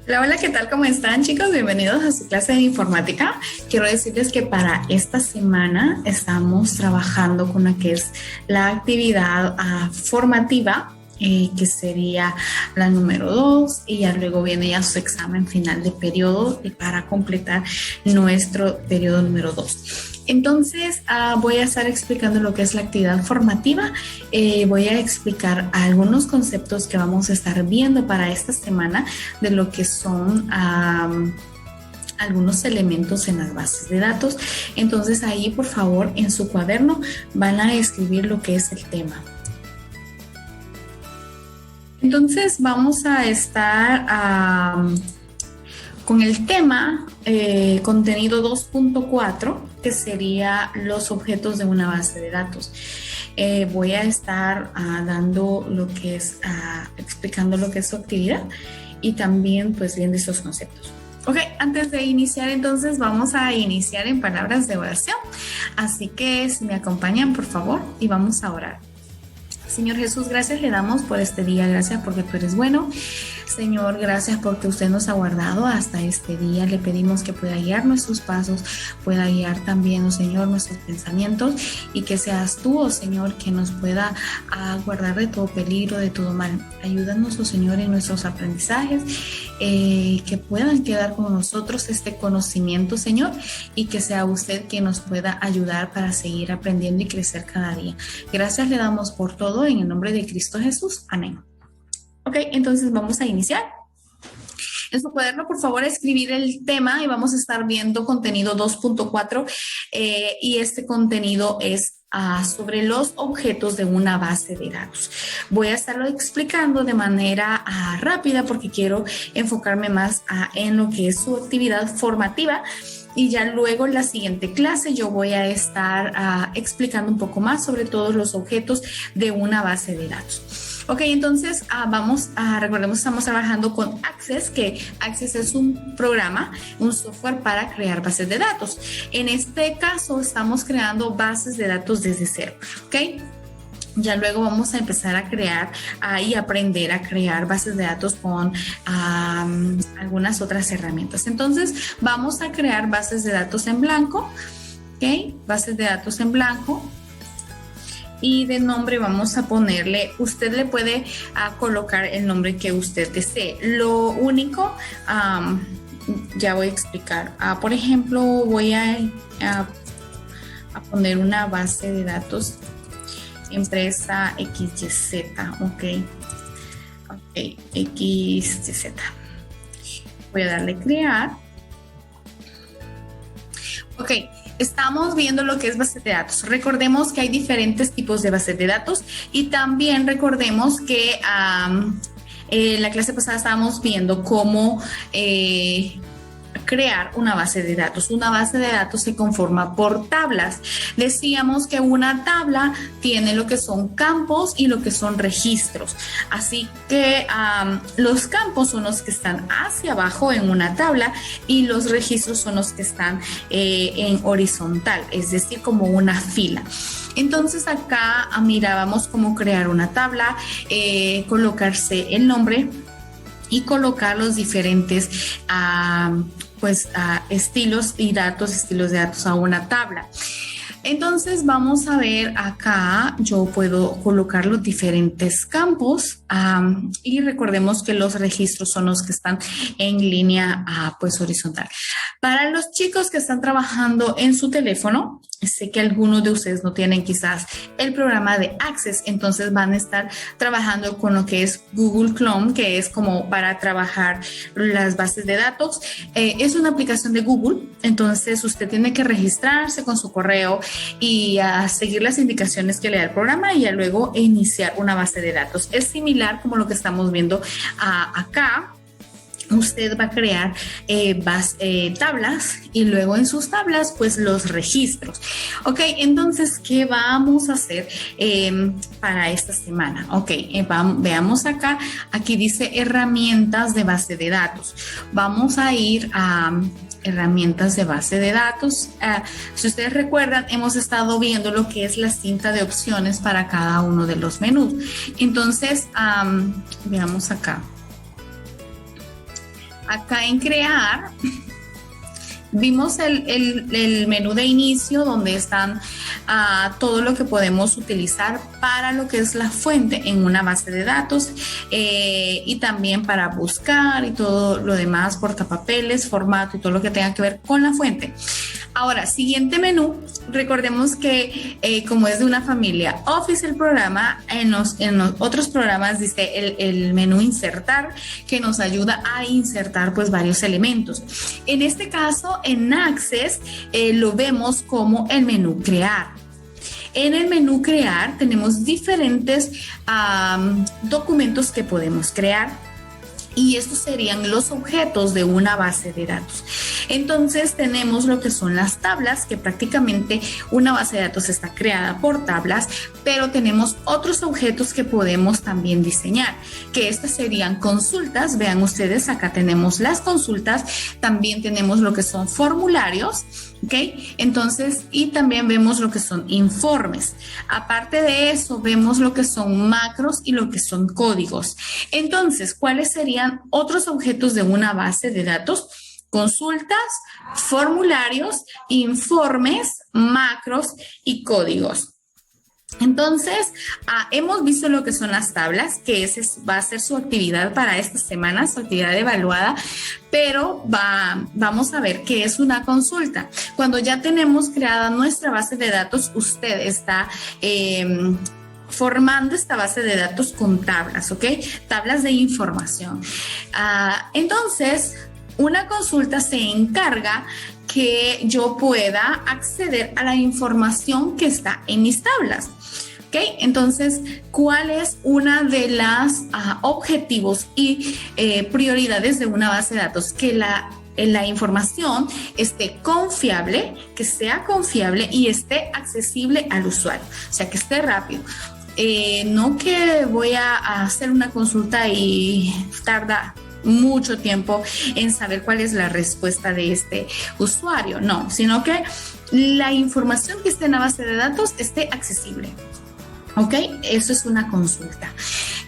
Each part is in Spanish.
Hola, hola, ¿qué tal? ¿Cómo están, chicos? Bienvenidos a su clase de informática. Quiero decirles que para esta semana estamos trabajando con lo que es la actividad formativa, que sería la número 2, y ya luego viene ya su examen final de periodo para completar nuestro periodo número 2. Entonces, voy a estar explicando lo que es la actividad formativa. Voy a explicar algunos conceptos que vamos a estar viendo para esta semana de lo que son algunos elementos en las bases de datos. Entonces, ahí, por favor, en su cuaderno van a escribir lo que es el tema. Entonces, vamos a estar con el tema contenido 2.4, que sería los objetos de una base de datos. Voy a estar dando lo que es, explicando lo que es su actividad y también pues viendo estos conceptos. Ok, antes de iniciar entonces vamos a iniciar en palabras de oración. Así que si me acompañan por favor y vamos a orar. Señor Jesús, gracias le damos por este día, gracias porque tú eres bueno. Señor, gracias porque usted nos ha guardado hasta este día. Le pedimos que pueda guiar nuestros pasos, pueda guiar también, oh Señor, nuestros pensamientos y que seas tú, oh Señor, que nos pueda guardar de todo peligro, de todo mal. Ayúdanos, oh Señor, en nuestros aprendizajes, que puedan quedar con nosotros este conocimiento, Señor, y que sea usted quien nos pueda ayudar para seguir aprendiendo y crecer cada día. Gracias le damos por todo en el nombre de Cristo Jesús. Amén. Ok, entonces vamos a iniciar. En su cuaderno, por favor, escribir el tema y vamos a estar viendo contenido 2.4 y este contenido es sobre los objetos de una base de datos. Voy a estarlo explicando de manera rápida porque quiero enfocarme más en lo que es su actividad formativa. Y ya luego en la siguiente clase yo voy a estar explicando un poco más sobre todos los objetos de una base de datos. Ok, entonces recordemos, estamos trabajando con Access, que Access es un programa, un software para crear bases de datos. En este caso estamos creando bases de datos desde cero, ok. Ya luego vamos a empezar a crear y aprender a crear bases de datos con algunas otras herramientas. Entonces vamos a crear bases de datos en blanco, ok, bases de datos en blanco. Y de nombre vamos a ponerle, usted le puede colocar el nombre que usted desee. Lo único, ya voy a explicar. Por ejemplo, voy a poner una base de datos empresa XYZ, ok, XYZ. Voy a darle crear. Ok. Estamos viendo lo que es base de datos. Recordemos que hay diferentes tipos de bases de datos y también recordemos que en la clase pasada estábamos viendo cómo crear una base de datos. Una base de datos se conforma por tablas. Decíamos que una tabla tiene lo que son campos y lo que son registros. Así que los campos son los que están hacia abajo en una tabla y los registros son los que están en horizontal, es decir, como una fila. Entonces acá mirábamos cómo crear una tabla, colocarse el nombre y colocar los diferentes estilos de datos a una tabla. Entonces vamos a ver acá, yo puedo colocar los diferentes campos y recordemos que los registros son los que están en línea horizontal. Para los chicos que están trabajando en su teléfono, sé que algunos de ustedes no tienen quizás el programa de Access, entonces van a estar trabajando con lo que es Google Chrome, que es como para trabajar las bases de datos. Es una aplicación de Google, entonces usted tiene que registrarse con su correo y seguir las indicaciones que le da el programa y ya luego iniciar una base de datos. Es similar como lo que estamos viendo acá. Usted va a crear tablas y luego en sus tablas pues los registros. Ok, entonces ¿qué vamos a hacer para esta semana? Ok, veamos acá, aquí dice herramientas de base de datos. Vamos a ir a herramientas de base de datos. Si ustedes recuerdan, hemos estado viendo lo que es la cinta de opciones para cada uno de los menús. Entonces, veamos acá. acá en crear, vimos el menú de inicio donde están todo lo que podemos utilizar para lo que es la fuente en una base de datos y también para buscar y todo lo demás, portapapeles, formato y todo lo que tenga que ver con la fuente. Ahora, siguiente menú, recordemos que como es de una familia Office el programa, en los otros programas dice el menú insertar, que nos ayuda a insertar pues varios elementos. En este caso, en Access lo vemos como el menú crear. En el menú crear tenemos diferentes documentos que podemos crear. Y estos serían los objetos de una base de datos. Entonces tenemos lo que son las tablas, que prácticamente una base de datos está creada por tablas, pero tenemos otros objetos que podemos también diseñar, que estas serían consultas. Vean ustedes, acá tenemos las consultas, también tenemos lo que son formularios, ¿ok? Entonces, y también vemos lo que son informes. Aparte de eso, vemos lo que son macros y lo que son códigos. Entonces, ¿cuáles serían otros objetos de una base de datos? Consultas, formularios, informes, macros y códigos. Entonces, hemos visto lo que son las tablas, que esa va a ser su actividad para esta semana, su actividad evaluada, pero vamos a ver qué es una consulta. Cuando ya tenemos creada nuestra base de datos, usted está formando esta base de datos con tablas, ¿ok? Tablas de información. Entonces, una consulta se encarga que yo pueda acceder a la información que está en mis tablas. ¿Ok? Entonces, ¿cuál es una de las objetivos y prioridades de una base de datos? Que la información esté confiable, que sea confiable y esté accesible al usuario, o sea, que esté rápido. No que voy a hacer una consulta y tarda mucho tiempo en saber cuál es la respuesta de este usuario, no, sino que la información que esté en la base de datos esté accesible. ¿Ok? Eso es una consulta.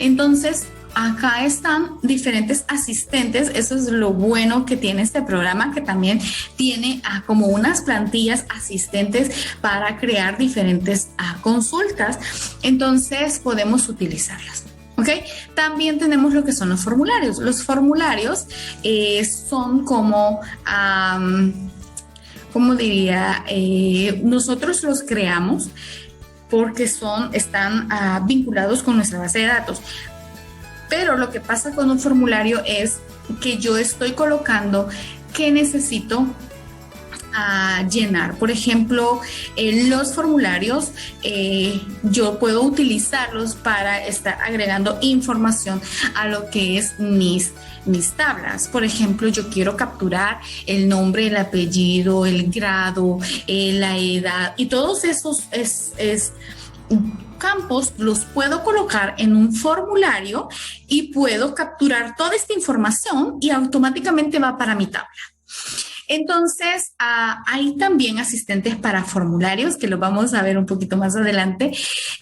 Entonces, acá están diferentes asistentes. Eso es lo bueno que tiene este programa, que también tiene como unas plantillas asistentes para crear diferentes consultas. Entonces, podemos utilizarlas. ¿Ok? También tenemos lo que son los formularios. Los formularios son como, ¿cómo diría? Nosotros los creamos porque están vinculados con nuestra base de datos. Pero lo que pasa con un formulario es que yo estoy colocando qué necesito llenar. Por ejemplo, los formularios yo puedo utilizarlos para estar agregando información a lo que es mis tablas. Por ejemplo, yo quiero capturar el nombre, el apellido, el grado, la edad, y todos esos campos los puedo colocar en un formulario y puedo capturar toda esta información y automáticamente va para mi tabla. Entonces, hay también asistentes para formularios, que lo vamos a ver un poquito más adelante,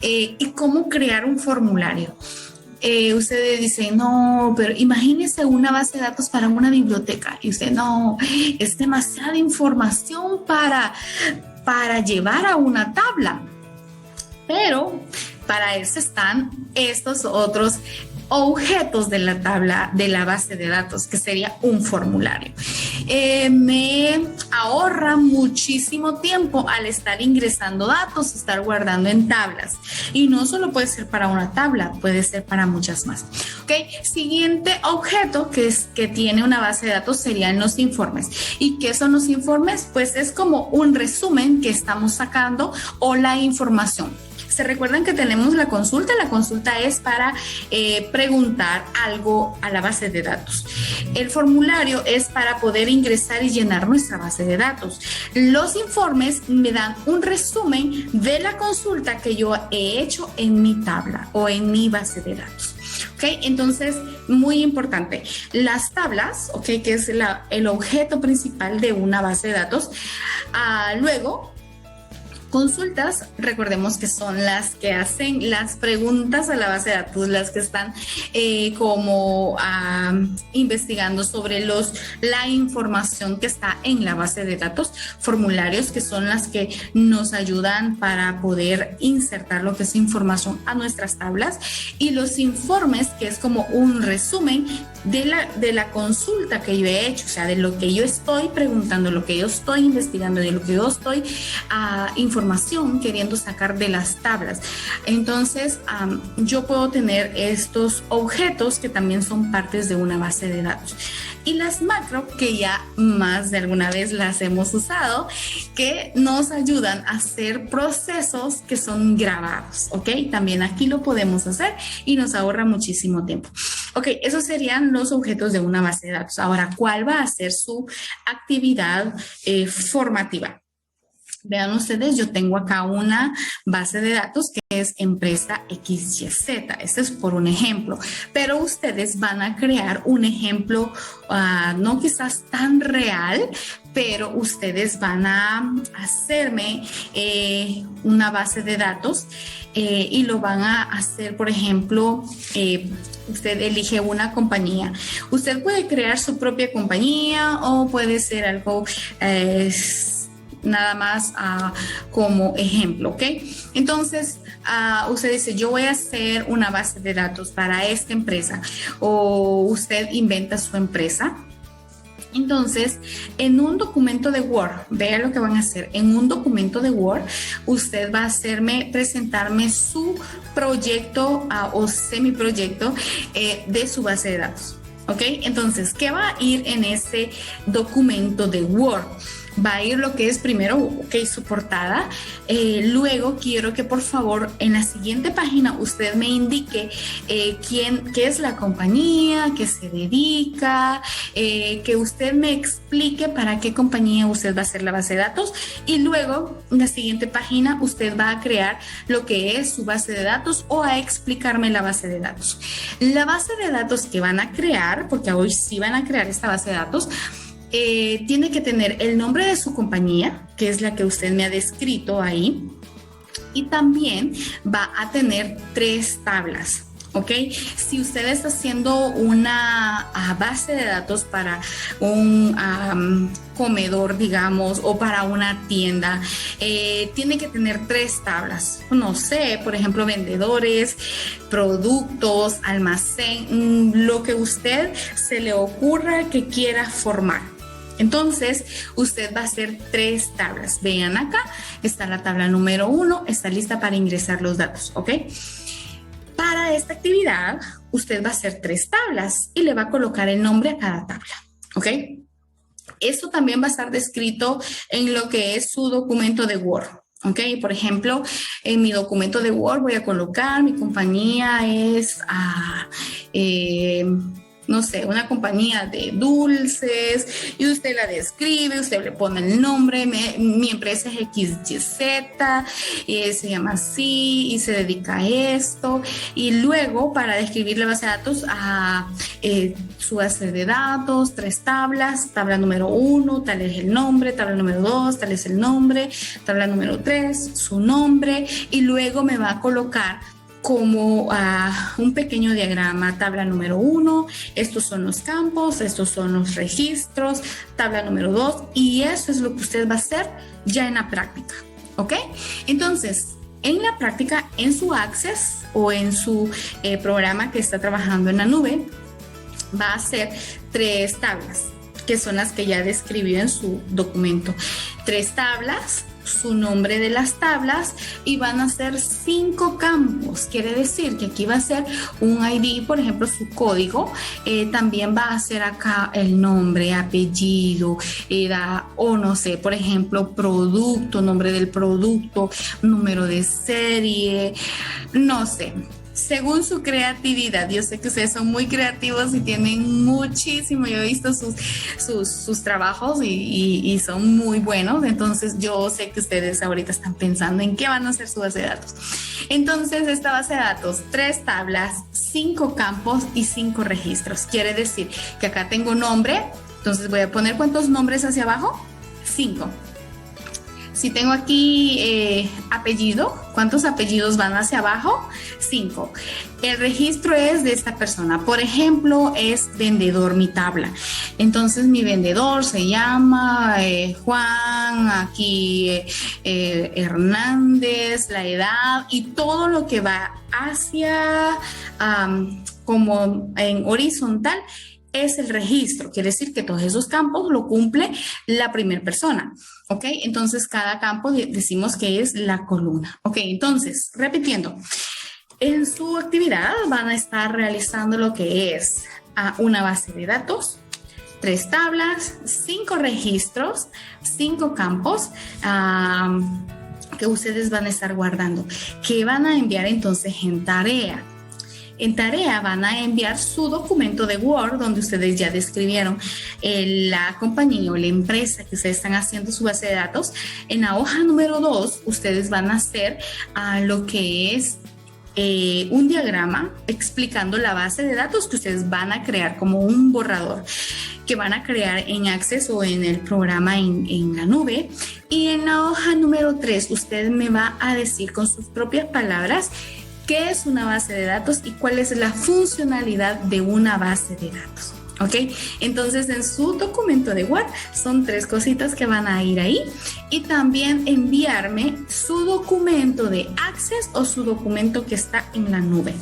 y cómo crear un formulario. Ustedes dicen, no, pero imagínese una base de datos para una biblioteca. Y usted, no, es demasiada información para llevar a una tabla. Pero para eso están estos otros objetos de la tabla, de la base de datos, que sería un formulario. Me ahorra muchísimo tiempo al estar ingresando datos, estar guardando en tablas. Y no solo puede ser para una tabla, puede ser para muchas más. ¿Ok? Siguiente objeto que tiene una base de datos serían los informes. ¿Y qué son los informes? Pues es como un resumen que estamos sacando o la información. ¿Se recuerdan que tenemos la consulta? La consulta es para preguntar algo a la base de datos. El formulario es para poder ingresar y llenar nuestra base de datos. Los informes me dan un resumen de la consulta que yo he hecho en mi tabla o en mi base de datos. ¿Ok? Entonces, muy importante. Las tablas, ¿ok? Que es el objeto principal de una base de datos. Luego, Consultas, recordemos que son las que hacen las preguntas a la base de datos, las que están investigando sobre la información que está en la base de datos. Formularios, que son las que nos ayudan para poder insertar lo que es información a nuestras tablas. Y los informes, que es como un resumen de la consulta que yo he hecho, o sea, de lo que yo estoy preguntando, lo que yo estoy investigando, de lo que yo estoy información queriendo sacar de las tablas. Entonces, yo puedo tener estos objetos que también son partes de una base de datos. Y las macro, que ya más de alguna vez las hemos usado, que nos ayudan a hacer procesos que son grabados, ¿ok? También aquí lo podemos hacer y nos ahorra muchísimo tiempo. Ok, esos serían los objetos de una base de datos. Ahora, ¿cuál va a ser su actividad formativa? Vean ustedes, yo tengo acá una base de datos que es empresa XYZ. Este es por un ejemplo, pero ustedes van a crear un ejemplo no quizás tan real, pero ustedes van a hacerme una base de datos y lo van a hacer, por ejemplo, usted elige una compañía. Usted puede crear su propia compañía o puede ser algo nada más como ejemplo, ¿ok? Entonces, usted dice, yo voy a hacer una base de datos para esta empresa, o usted inventa su empresa. Entonces, en un documento de Word, vea lo que van a hacer. En un documento de Word, usted va a presentarme su proyecto o semiproyecto de su base de datos, ¿ok? Entonces, ¿qué va a ir en ese documento de Word? Va a ir lo que es primero, ok, su portada. Luego quiero que por favor en la siguiente página usted me indique qué es la compañía, qué se dedica, que usted me explique para qué compañía usted va a hacer la base de datos. Y luego en la siguiente página usted va a crear lo que es su base de datos o a explicarme la base de datos. La base de datos que van a crear, porque hoy sí van a crear esta base de datos, tiene que tener el nombre de su compañía, que es la que usted me ha descrito ahí, y también va a tener 3 tablas. ¿Ok? Si usted está haciendo una base de datos para un comedor, digamos, o para una tienda, tiene que tener 3 tablas. No sé, por ejemplo, vendedores, productos, almacén, lo que usted se le ocurra que quiera formar. Entonces, usted va a hacer 3 tablas. Vean acá, está la tabla número 1, está lista para ingresar los datos, ¿ok? Para esta actividad, usted va a hacer 3 tablas y le va a colocar el nombre a cada tabla, ¿ok? Esto también va a estar descrito en lo que es su documento de Word, ¿ok? Por ejemplo, en mi documento de Word voy a colocar, mi compañía es no sé, una compañía de dulces, y usted la describe, usted le pone el nombre, mi empresa es XYZ, se llama así y se dedica a esto. Y luego, para describir la base de datos, su base de datos, 3 tablas, tabla número 1, tal es el nombre, tabla número 2, tal es el nombre, tabla número 3, su nombre, y luego me va a colocar como un pequeño diagrama. Tabla número 1, estos son los campos, estos son los registros, tabla número 2, y eso es lo que usted va a hacer ya en la práctica, ¿ok? Entonces, en la práctica, en su Access o en su programa que está trabajando en la nube, va a hacer 3 tablas, que son las que ya describió en su documento. 3 tablas, su nombre de las tablas, y van a ser 5 campos. Quiere decir que aquí va a ser un ID, por ejemplo, su código. También va a ser acá el nombre, apellido, edad, o no sé, por ejemplo, producto, nombre del producto, número de serie, no sé. Según su creatividad. Yo sé que ustedes son muy creativos y tienen muchísimo. Yo he visto sus trabajos y son muy buenos. Entonces yo sé que ustedes ahorita están pensando en qué van a hacer su base de datos. Entonces, esta base de datos, 3 tablas, 5 campos y 5 registros. Quiere decir que acá tengo nombre. Entonces voy a poner ¿cuántos nombres hacia abajo? 5. Si tengo aquí apellido, ¿cuántos apellidos van hacia abajo? 5. El registro es de esta persona. Por ejemplo, es vendedor mi tabla. Entonces mi vendedor se llama Juan, aquí Hernández, la edad y todo lo que va hacia como en horizontal es el registro. Quiere decir que todos esos campos lo cumple la primera persona. ¿Ok? Entonces, cada campo decimos que es la columna. ¿Ok? Entonces, repitiendo, en su actividad van a estar realizando lo que es una base de datos, 3 tablas, 5 registros, 5 campos que ustedes van a estar guardando, que van a enviar entonces en tarea. En tarea van a enviar su documento de Word donde ustedes ya describieron la compañía o la empresa que ustedes están haciendo su base de datos. En la hoja número 2 ustedes van a hacer lo que es un diagrama explicando la base de datos que ustedes van a crear como un borrador que van a crear en Access o en el programa en la nube. Y en la hoja número 3 usted me va a decir con sus propias palabras qué es una base de datos y cuál es la funcionalidad de una base de datos. ¿Ok? Entonces, en su documento de Word son 3 cositas que van a ir ahí y también enviarme su documento de Access o su documento que está en la nube.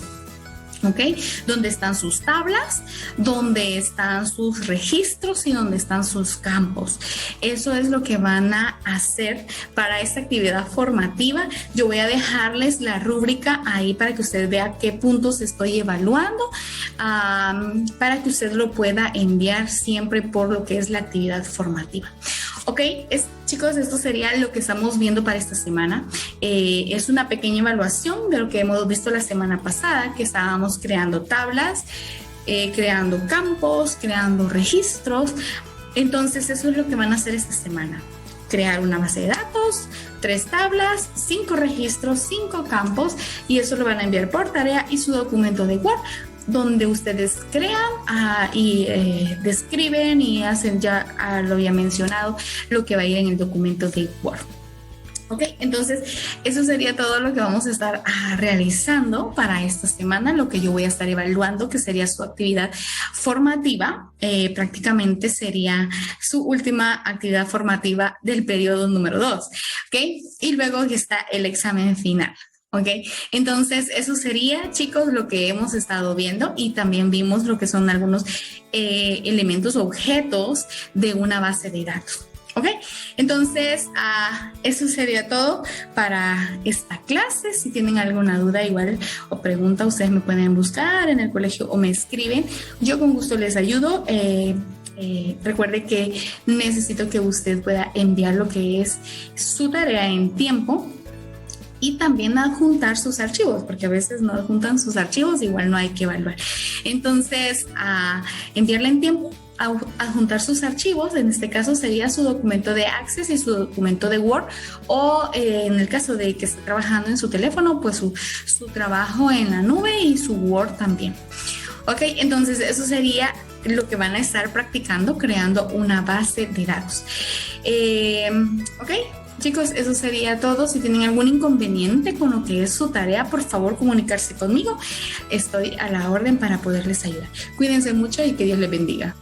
¿Ok? Donde están sus tablas, donde están sus registros y donde están sus campos. Eso es lo que van a hacer para esta actividad formativa. Yo voy a dejarles la rúbrica ahí para que usted vea qué puntos estoy evaluando, para que usted lo pueda enviar siempre por lo que es la actividad formativa. Ok, chicos, esto sería lo que estamos viendo para esta semana. Es una pequeña evaluación de lo que hemos visto la semana pasada, que estábamos creando tablas, creando campos, creando registros. Entonces, eso es lo que van a hacer esta semana. Crear una base de datos, 3 tablas, 5 registros, 5 campos, y eso lo van a enviar por tarea y su documento de Word, donde ustedes crean y describen y hacen, ya lo había mencionado, lo que va a ir en el documento de Word. Ok, entonces eso sería todo lo que vamos a estar realizando para esta semana, lo que yo voy a estar evaluando, que sería su actividad formativa. Prácticamente sería su última actividad formativa del periodo número 2. Ok, y luego está el examen final. Ok, entonces eso sería, chicos, lo que hemos estado viendo, y también vimos lo que son algunos elementos, objetos de una base de datos. Ok, entonces eso sería todo para esta clase. Si tienen alguna duda igual o pregunta, ustedes me pueden buscar en el colegio o me escriben. Yo con gusto les ayudo. Recuerde que necesito que usted pueda enviar lo que es su tarea en tiempo y también adjuntar sus archivos, porque a veces no adjuntan sus archivos, igual no hay que evaluar. Entonces, enviarle en tiempo, adjuntar sus archivos, en este caso sería su documento de Access y su documento de Word, o en el caso de que esté trabajando en su teléfono, pues su trabajo en la nube y su Word también. Ok, entonces eso sería lo que van a estar practicando, creando una base de datos. Ok. Chicos, eso sería todo. Si tienen algún inconveniente con lo que es su tarea, por favor comunicarse conmigo. Estoy a la orden para poderles ayudar. Cuídense mucho y que Dios les bendiga.